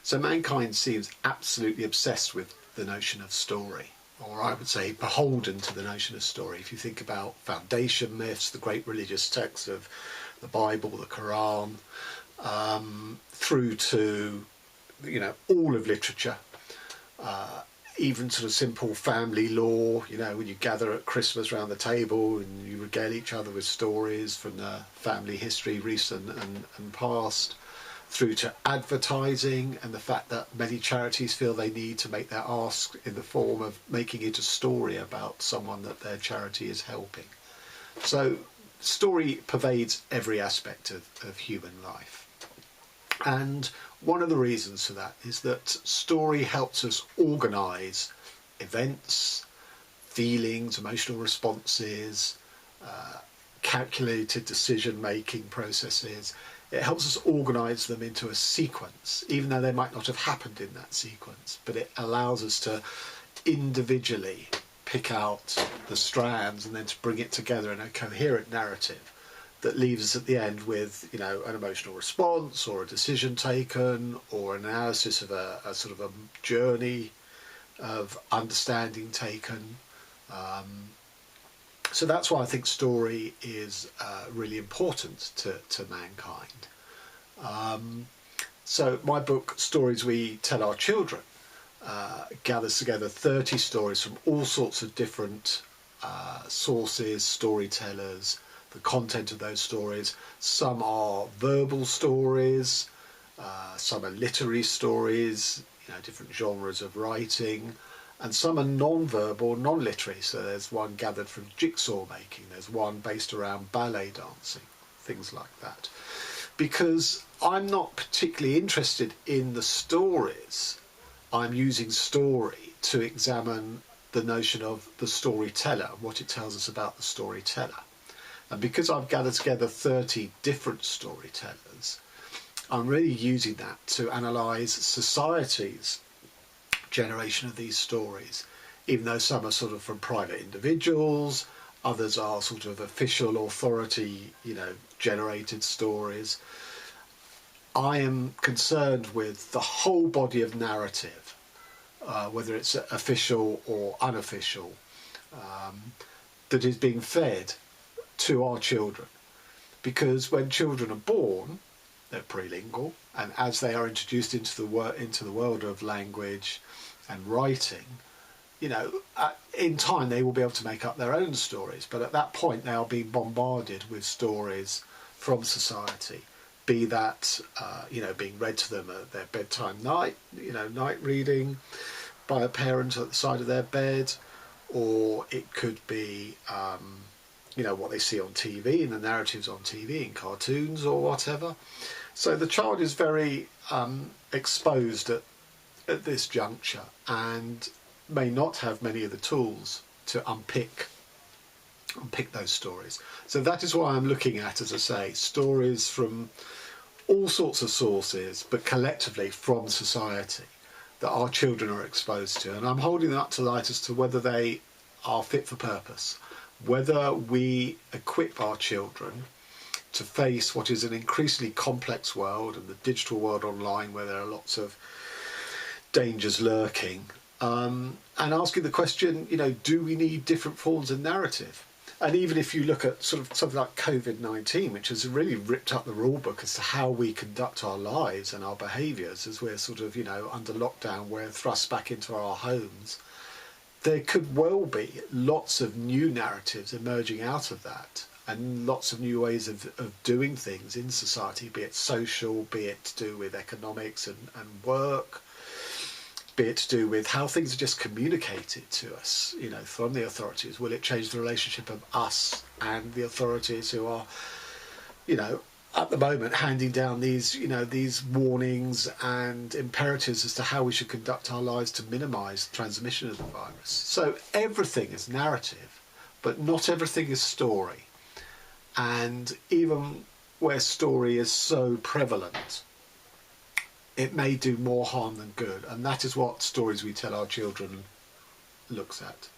So mankind seems absolutely obsessed with the notion of story, or I would say beholden to the notion of story. If you think about foundation myths, the great religious texts of the Bible, the Quran, through to, you know, all of literature, even sort of simple family lore, you know, when you gather at Christmas around the table and you regale each other with stories from the family history, recent and past, through to advertising and the fact that many charities feel they need to make their ask in the form of making it a story about someone that their charity is helping. So story pervades every aspect of human life. And one of the reasons for that is that story helps us organise events, feelings, emotional responses, calculated decision-making processes. It helps us organise them into a sequence, even though they might not have happened in that sequence, but it allows us to individually pick out the strands and then to bring it together in a coherent narrative that leaves us at the end with, you know, an emotional response or a decision taken or an analysis of a sort of a journey of understanding taken. So that's why I think story is really important to mankind. So my book, Stories We Tell Our Children, gathers together 30 stories from all sorts of different sources, storytellers, the content of those stories. Some are verbal stories, some are literary stories, you know, different genres of writing, and some are non-verbal, non-literary. So there's one gathered from jigsaw making, there's one based around ballet dancing, things like that. Because I'm not particularly interested in the stories, I'm using story to examine the notion of the storyteller, what it tells us about the storyteller. And because I've gathered together 30 different storytellers, I'm really using that to analyse society's generation of these stories, even though some are sort of from private individuals, others are sort of official authority, you know, generated stories. I am concerned with the whole body of narrative, whether it's official or unofficial, that is being fed to our children. Because when children are born, they're prelingual, and as they are introduced into the world of language and writing, you know, in time they will be able to make up their own stories, but at that point they are being bombarded with stories from society, be that you know, being read to them at their bedtime night reading by a parent at the side of their bed, or it could be you know, what they see on TV, in the narratives on TV, in cartoons or whatever. So the child is very exposed at this juncture and may not have many of the tools to unpick those stories. So that is why I'm looking at, as I say, stories from all sorts of sources, but collectively from society, that our children are exposed to. And I'm holding them up to light as to whether they are fit for purpose, whether we equip our children to face what is an increasingly complex world and the digital world online, where there are lots of dangers lurking, and asking the question, you know, do we need different forms of narrative? And even if you look at sort of something like COVID-19, which has really ripped up the rule book as to how we conduct our lives and our behaviours as we're sort of, you know, under lockdown, we're thrust back into our homes, there could well be lots of new narratives emerging out of that, and lots of new ways of doing things in society, be it social, be it to do with economics and work, be it to do with how things are just communicated to us, you know, from the authorities. Will it change the relationship of us and the authorities, who are, you know, at the moment handing down these, you know, these warnings and imperatives as to how we should conduct our lives to minimise transmission of the virus. So everything is narrative, but not everything is story. And even where story is so prevalent, it may do more harm than good. And that is what Stories We Tell Our Children looks at.